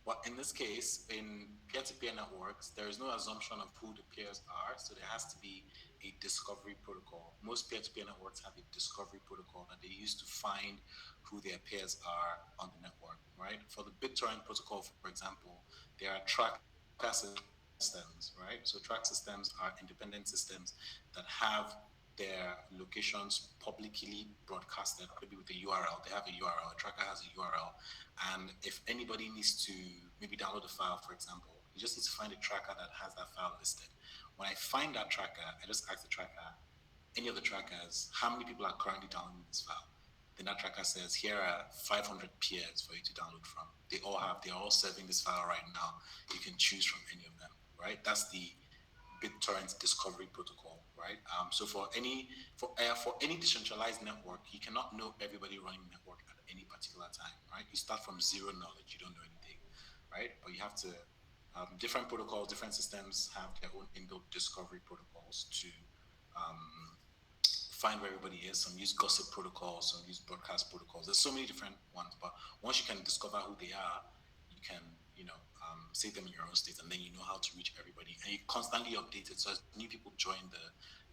But in this case, in peer-to-peer networks, there is no assumption of who the peers are, so there has to be a discovery protocol. Most peer-to-peer networks have a discovery protocol that they use to find who their peers are on the network, right? For the BitTorrent protocol, for example, there are tracker systems, right? So track systems are independent systems that have their locations publicly broadcasted, maybe with a URL. They have a URL, a tracker has a URL. And if anybody needs to maybe download a file, for example, you just need to find a tracker that has that file listed. When I find that tracker, I just ask the tracker, any of the trackers, how many people are currently downloading this file? Then that tracker says, here are 500 peers for you to download from. They're all serving this file right now. You can choose from any of them, right? That's the BitTorrent discovery protocol, right? So for any decentralized network, you cannot know everybody running the network at any particular time, right? You start from zero knowledge, you don't know anything, right? But you have to, different protocols, different systems have their own inbuilt discovery protocols to find where everybody is. Some use gossip protocols, some use broadcast protocols. There's so many different ones, but once you can discover who they are, you can, save them in your own state, and then you know how to reach everybody. And you constantly update it. So as new people join the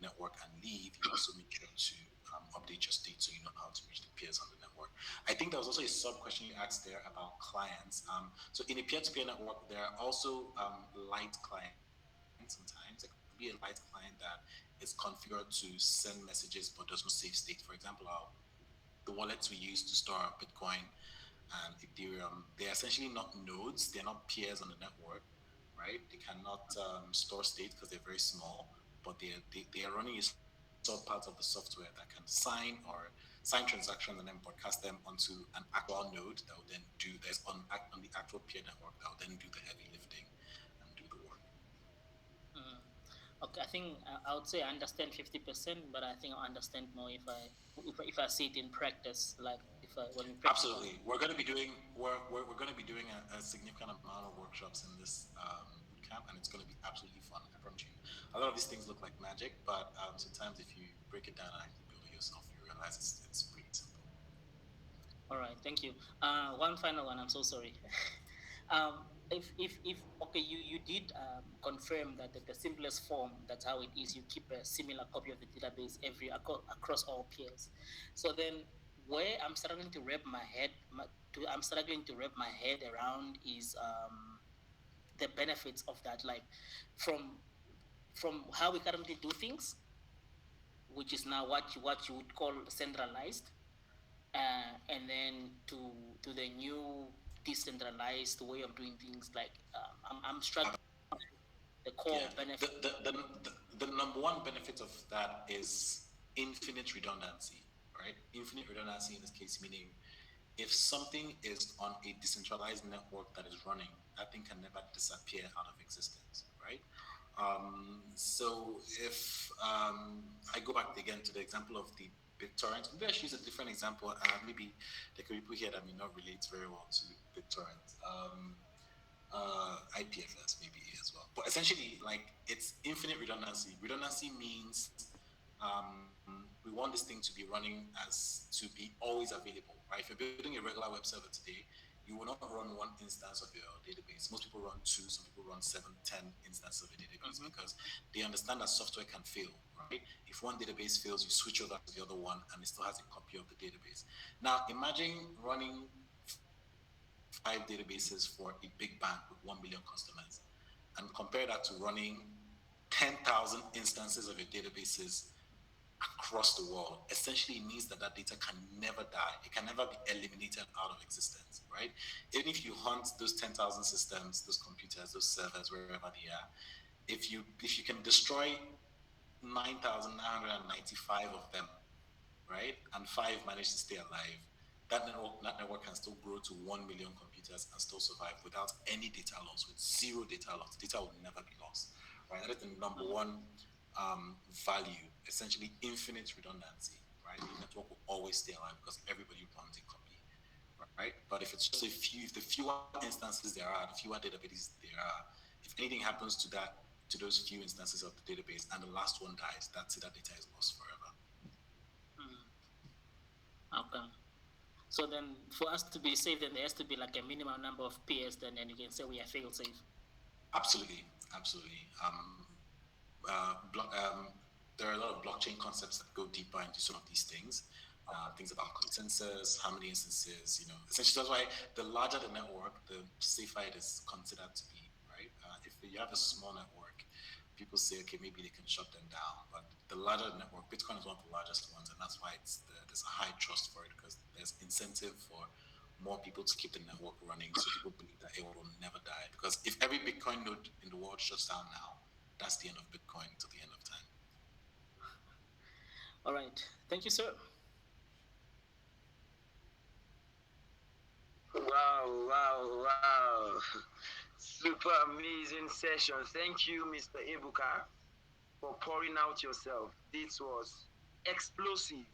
network and leave, you also make sure to update your state so you know how to reach the peers on the network. I think there was also a sub question you asked there about clients. So in a peer-to-peer network, there are also light clients sometimes. It could be a light client that is configured to send messages but does not save state. For example, the wallets we use to store our Bitcoin and Ethereum, they're essentially not nodes, they're not peers on the network, right? They cannot store state because they're very small, but they are running a sub part of the software that can sign transactions and then broadcast them onto an actual node that will then do there's on the actual peer network that will then do the heavy lifting and do the work. Okay, I think I would say I understand 50%, but I think I understand more if I see it in practice, like when we practice. Absolutely, we're going to be doing a significant amount of workshops in this bootcamp, and it's going to be absolutely fun. I promise you. A lot of these things look like magic, but sometimes if you break it down and actually build it yourself, you realize it's pretty simple. All right, thank you. One final one. I'm so sorry. If okay, you did confirm that the simplest form, that's how it is. You keep a similar copy of the database across all peers. So then, where I'm struggling to wrap my head around is the benefits of that, like from how we currently do things, which is now what you would call centralized, and then to the new decentralized way of doing things. Like I'm struggling. The core benefit. The number one benefit of that is infinite redundancy, right? Infinite redundancy in this case meaning if something is on a decentralized network that is running, that thing can never disappear out of existence, right? So if I go back again to the example of the BitTorrent, maybe I should use a different example. Maybe there could be people here that may not relate very well to BitTorrent. IPFS maybe as well. But essentially, like, it's infinite redundancy. Redundancy means we want this thing to be running to be always available, right? If you're building a regular web server today, you will not run one instance of your database. Most people run 2, some people run 7, 10 instances of a database because they understand that software can fail, right? If one database fails, you switch over to the other one and it still has a copy of the database. Now, imagine running 5 databases for a big bank with 1 million customers and compare that to running 10,000 instances of your databases across the world. Essentially, it means that data can never die. It can never be eliminated out of existence, right? Even if you hunt those 10,000 systems, those computers, those servers, wherever they are, if you can destroy 9,995 of them, right, and 5 manage to stay alive, that network can still grow to 1 million computers and still survive without any data loss, with 0 data loss. Data will never be lost, right? That is the number one value, essentially infinite redundancy, right? The network will always stay alive because everybody runs a copy, right? But if it's just if the fewer instances there are, the fewer databases there are, if anything happens to those few instances of the database and the last one dies, that's it, that data is lost forever. Okay. So then, for us to be safe, then there has to be like a minimum number of peers, then you can say we are fail safe. Absolutely. There are a lot of blockchain concepts that go deeper into some of these things. Things about consensus, how many instances, essentially that's why the larger the network, the safer it is considered to be, right? If you have a small network, people say, okay, maybe they can shut them down. But the larger the network, Bitcoin is one of the largest ones, and that's why there's a high trust for it, because there's incentive for more people to keep the network running, so people believe that it will never die. Because if every Bitcoin node in the world shuts down now, that's the end of Bitcoin till the end of time. All right. Thank you, sir. Wow. Super amazing session. Thank you, Mr. Ebuka, for pouring out yourself. This was explosive.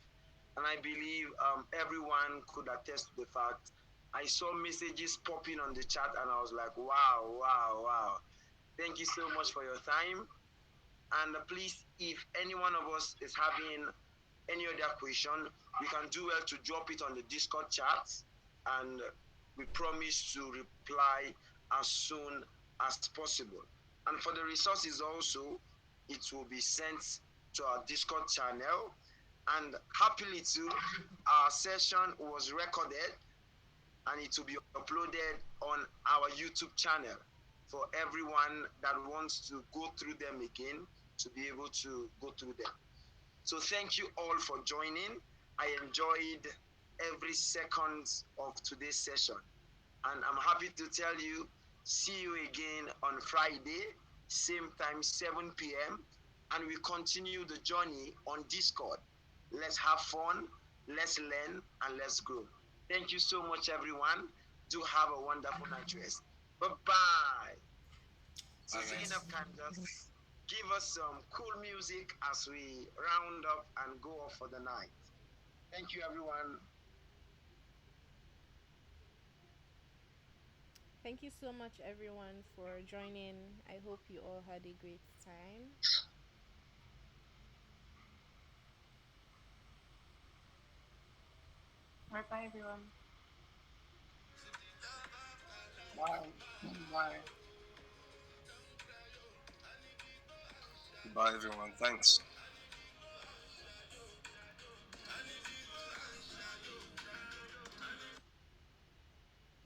And I believe everyone could attest to the fact. I saw messages popping on the chat and I was like, wow. Thank you so much for your time. And please, if any one of us is having any other question, we can do well to drop it on the Discord chat, and we promise to reply as soon as possible. And for the resources also, it will be sent to our Discord channel. And happily too, our session was recorded and it will be uploaded on our YouTube channel for everyone that wants to go through them again to be able to go through them. So thank you all for joining. I enjoyed every second of today's session. And I'm happy to tell you, see you again on Friday, same time, 7 p.m. And we continue the journey on Discord. Let's have fun, let's learn, and let's grow. Thank you so much, everyone. Do have a wonderful night rest. Bye-bye. So speaking of Kansas, give us some cool music as we round up and go off for the night. Thank you, everyone. Thank you so much, everyone, for joining. I hope you all had a great time. Bye, everyone. Bye. Bye. Bye, everyone. Thanks.